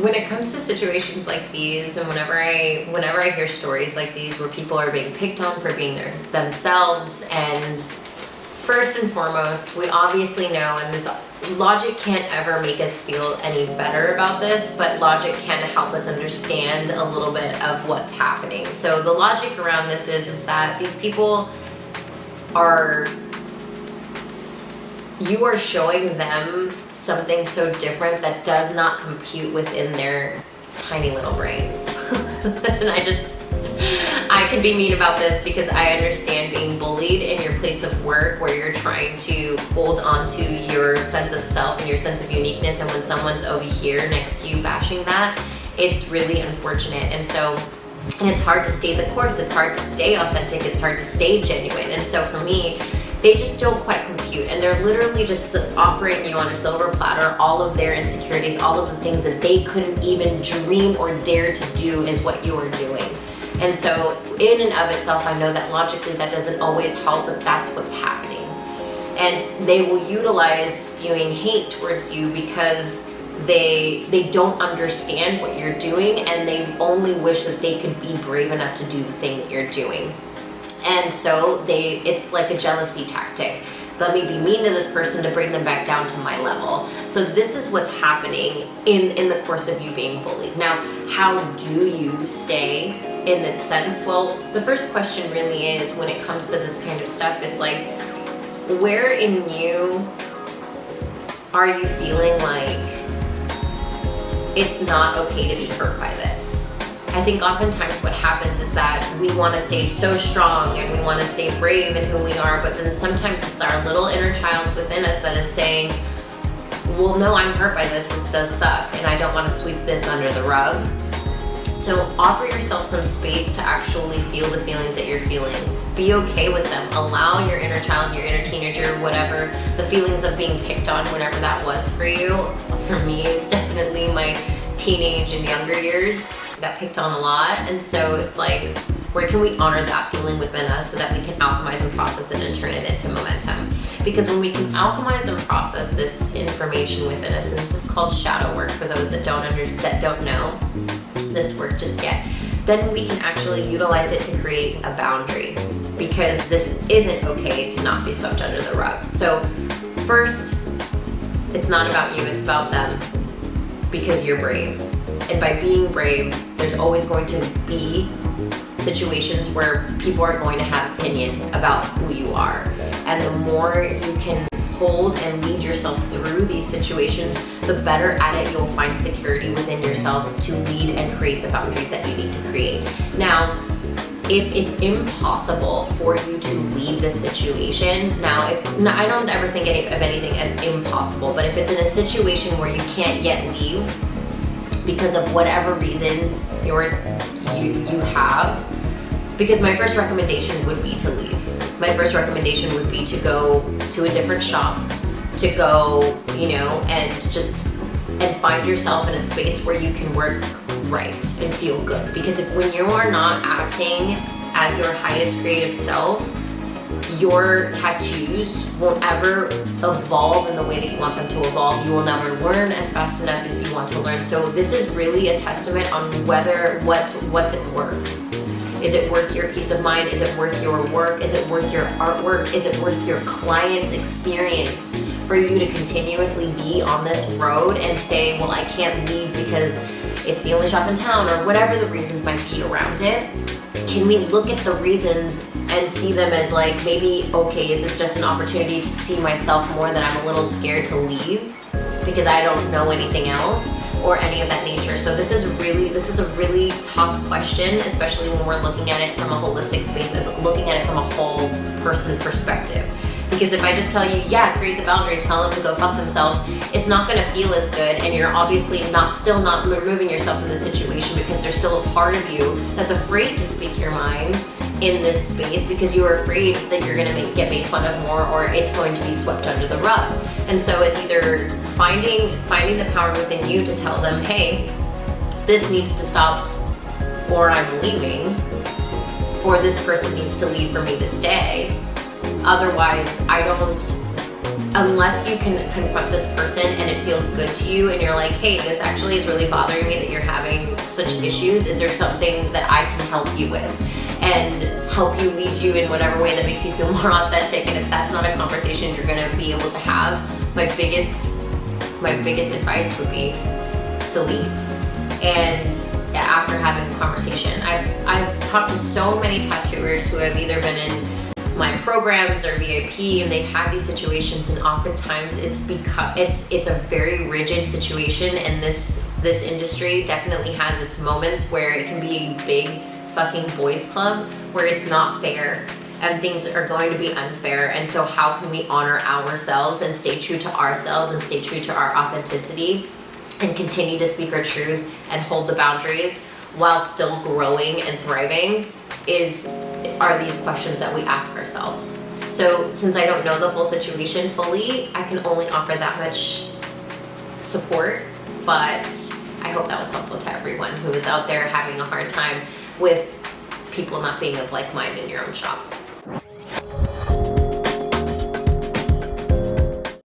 when it comes to situations like these, and whenever I hear stories like these where people are being picked on for being themselves, and first and foremost, we obviously know, and this logic can't ever make us feel any better about this, but logic can help us understand a little bit of what's happening. So the logic around this is that these people you are showing them something so different that does not compute within their tiny little brains. And I can be mean about this because I understand being bullied in your place of work where you're trying to hold on to your sense of self and your sense of uniqueness, and when someone's over here next to you bashing that, it's really unfortunate. And it's hard to stay the course, it's hard to stay authentic, it's hard to stay genuine. And so for me, they just don't quite compute, and they're literally just offering you on a silver platter all of their insecurities, all of the things that they couldn't even dream or dare to do is what you are doing. And so in and of itself, I know that logically that doesn't always help, but that's what's happening. And they will utilize spewing hate towards you because they don't understand what you're doing, and they only wish that they could be brave enough to do the thing that you're doing. And so it's like a jealousy tactic. Let me be mean to this person to bring them back down to my level. So this is what's happening in the course of you being bullied. Now, how do you stay in that sense? Well, the first question really is, when it comes to this kind of stuff, it's like, where in you are you feeling like it's not okay to be hurt by this? I think oftentimes what happens is that we want to stay so strong and we want to stay brave in who we are, but then sometimes it's our little inner child within us that is saying, well, no, I'm hurt by this does suck, and I don't want to sweep this under the rug. So offer yourself some space to actually feel the feelings that you're feeling. Be okay with them. Allow your inner child, your inner teenager, whatever, the feelings of being picked on, whatever that was for you. For me, it's definitely my teenage and younger years. Got picked on a lot, and so it's like, where can we honor that feeling within us so that we can alchemize and process it and turn it into momentum? Because when we can alchemize and process this information within us, and this is called shadow work for those that don't know this work just yet, then we can actually utilize it to create a boundary, because this isn't okay to not be swept under the rug. So first, it's not about you, it's about them, because you're brave. And by being brave, there's always going to be situations where people are going to have opinion about who you are. And the more you can hold and lead yourself through these situations, the better at it you'll find security within yourself to lead and create the boundaries that you need to create. Now, if it's impossible for you to leave this situation, I don't ever think of anything as impossible, but if it's in a situation where you can't yet leave, because of whatever reason you have, because my first recommendation would be to leave. My first recommendation would be to go to a different shop, to go, and find yourself in a space where you can work right and feel good. Because when you are not acting as your highest creative self, your tattoos won't ever evolve in the way that you want them to evolve. You will never learn as fast enough as you want to learn. So this is really a testament on whether what's it worth. Is it worth your peace of mind? Is it worth your work? Is it worth your artwork? Is it worth your client's experience for you to continuously be on this road and say, well, I can't leave because it's the only shop in town, or whatever the reasons might be around it? Can we look at the reasons and see them as like, maybe, okay, is this just an opportunity to see myself more, that I'm a little scared to leave because I don't know anything else or any of that nature? So this is a really tough question, especially when we're looking at it from a holistic space, as looking at it from a whole person perspective. Because if I just tell you, yeah, create the boundaries, tell them to go fuck themselves, it's not going to feel as good, and you're obviously still not removing yourself from the situation, because there's still a part of you that's afraid to speak your mind in this space, because you are afraid that you're going to get made fun of more, or it's going to be swept under the rug. And so it's either finding the power within you to tell them, hey, this needs to stop, or I'm leaving, or this person needs to leave for me to stay. Otherwise, I don't unless you can confront this person and it feels good to you and you're like, hey, this actually is really bothering me that you're having such issues. Is there something that I can help you with? And help you, lead you in whatever way that makes you feel more authentic. And if that's not a conversation you're gonna be able to have, my biggest advice would be to leave. And after having a conversation, I've talked to so many tattooers who have either been in my programs or VIP, and they've had these situations, and oftentimes it's a very rigid situation, and this industry definitely has its moments where it can be a big fucking boys club where it's not fair and things are going to be unfair. And so how can we honor ourselves and stay true to ourselves and stay true to our authenticity and continue to speak our truth and hold the boundaries while still growing and thriving are these questions that we ask ourselves. So since I don't know the full situation fully, I can only offer that much support, but I hope that was helpful to everyone who is out there having a hard time with people not being of like mind in your own shop.